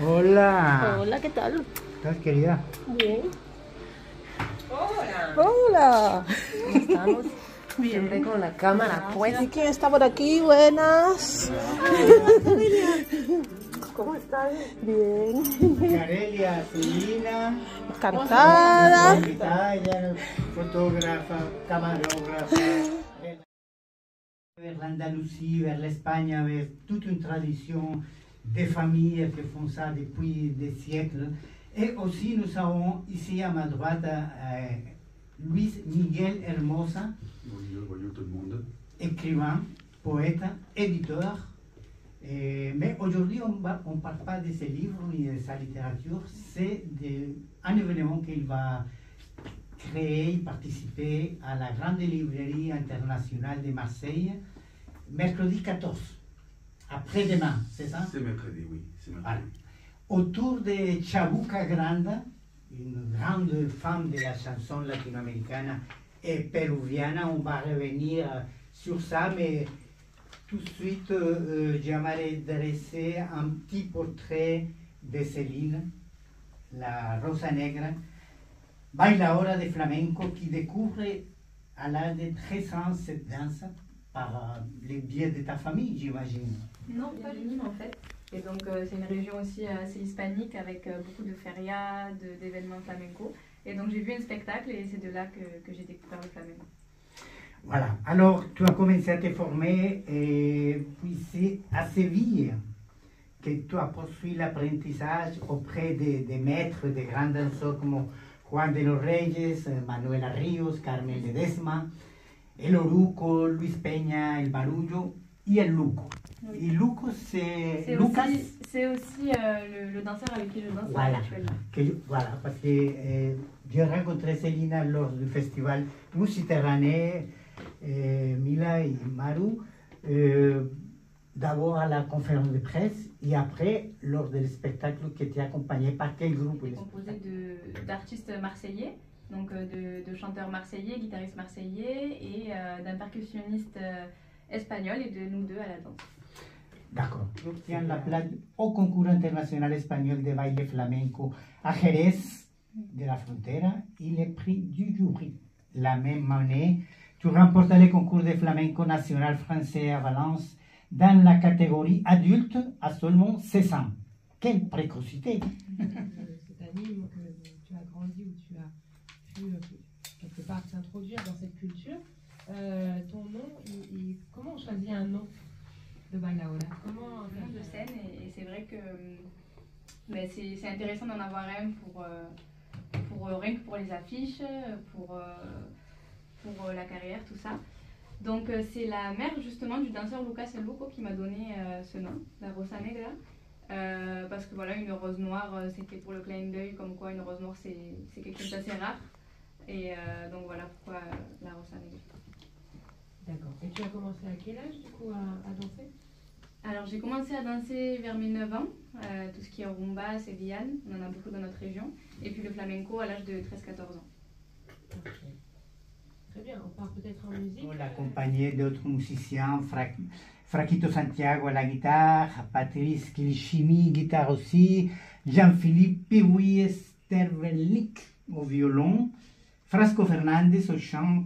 Hola. Hola, ¿qué tal? ¿Estás, querida? Bien. Hola, Hola. ¿cómo estamos? Bien. Siempre con la cámara ¿Y puesta. quién está por aquí? Buenas. ¿Cómo estás? Bien. Carelia, Celina. Encantada. Invitada, ella fotógrafa, camarógrafa. Vers l'Andalousie, vers l'Espagne, vers toute une tradition des familles qui font ça depuis des siècles. Et aussi, nous avons ici à ma droite Luis Miguel Hermosa, Bonjour tout le monde. écrivain, poète, éditeur. Mais aujourd'hui, on ne parle pas de ses livres ni de sa littérature, c'est un événement qu'il va créer, participer à la grande librairie internationale de Marseille, mercredi 14, après-demain, c'est ça? C'est mercredi, oui. C'est Voilà. mercredi. Autour de Chabuca Granda, une grande femme de la chanson latino-américaine et péruvienne, on va revenir sur ça, mais tout de suite, j'aimerais dresser un petit portrait de Céline, la Rosa Negra, bailaora de flamenco qui découvre à l'âge de 13 ans cette danse par les biais de ta famille, j'imagine. Non, pas du tout en fait. Et donc c'est une région aussi assez hispanique avec beaucoup de ferias, d'événements flamenco. Et donc j'ai vu un spectacle et c'est de là que j'ai découvert le flamenco. Voilà, alors tu as commencé à te former et puis c'est à Séville que tu as poursuivi l'apprentissage auprès des maîtres, des grands danseurs comme Juan de los Reyes, Manuela Ríos, Carmen Ledesma, el Oruco, Luis Peña, el Barullo y el Luco. Oui. Et Luco, c'est Lucas. C'est aussi le danseur avec qui je danse Voilà, actuellement. voilà, parce que j'ai rencontré Célina lors du festival Musiterranée, Mila et Maru, d'abord à la conférence de presse et après lors du spectacle qui était accompagné par quel groupe? Composé d'artistes marseillais, donc de chanteurs marseillais, guitaristes marseillais et d'un percussionniste espagnol et de nous deux à la danse. D'accord. J'obtiens la place au concours international espagnol de baile flamenco à Jerez de la Frontera et le prix du jury. La même année, tu remportes le concours de flamenco national français à Valence dans la catégorie adulte à seulement 16 ans. Quelle précocité! Cette année, donc, tu as grandi ou tu as pu quelque part t'introduire dans cette culture. Ton nom, comment on choisit un nom de bailaora? Comment Nom de scène et c'est vrai que ben, c'est intéressant d'en avoir un rien que pour les affiches, pour la carrière, tout ça. Donc c'est la mère justement du danseur Lucas El Luco qui m'a donné ce nom, la Rosa Negra, parce que voilà, une rose noire c'était pour le clin d'œil, comme quoi une rose noire c'est quelque chose d'assez rare, et donc voilà pourquoi la Rosa Negra. D'accord. Et tu as commencé à quel âge du coup à danser? Alors j'ai commencé à danser vers mes 9 ans, tout ce qui est rumba, sévillane, on en a beaucoup dans notre région, et puis le flamenco à l'âge de 13-14 ans. Okay. Très bien, on part peut-être en musique. On l'a accompagné d'autres musiciens, Fraquito Santiago à la guitare, Patrice Kilchimi, guitare aussi, Jean-Philippe Piwi Stervelik au violon, Frasco Fernandez au chant,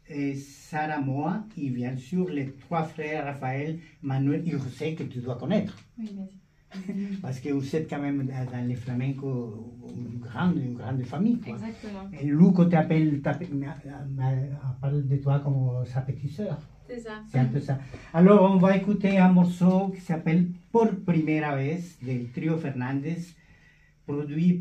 et Sarah Moa, et bien sûr les trois frères Raphaël, Manuel et José que tu dois connaître. Oui, merci. Parce que vous êtes quand même dans les flamencos une grande famille. Quoi. Exactement. Et Luco parle de toi comme sa petite sœur. C'est ça. C'est un peu ça. Alors on va écouter un morceau qui s'appelle Por Primera Vez del Trio Fernández, produit par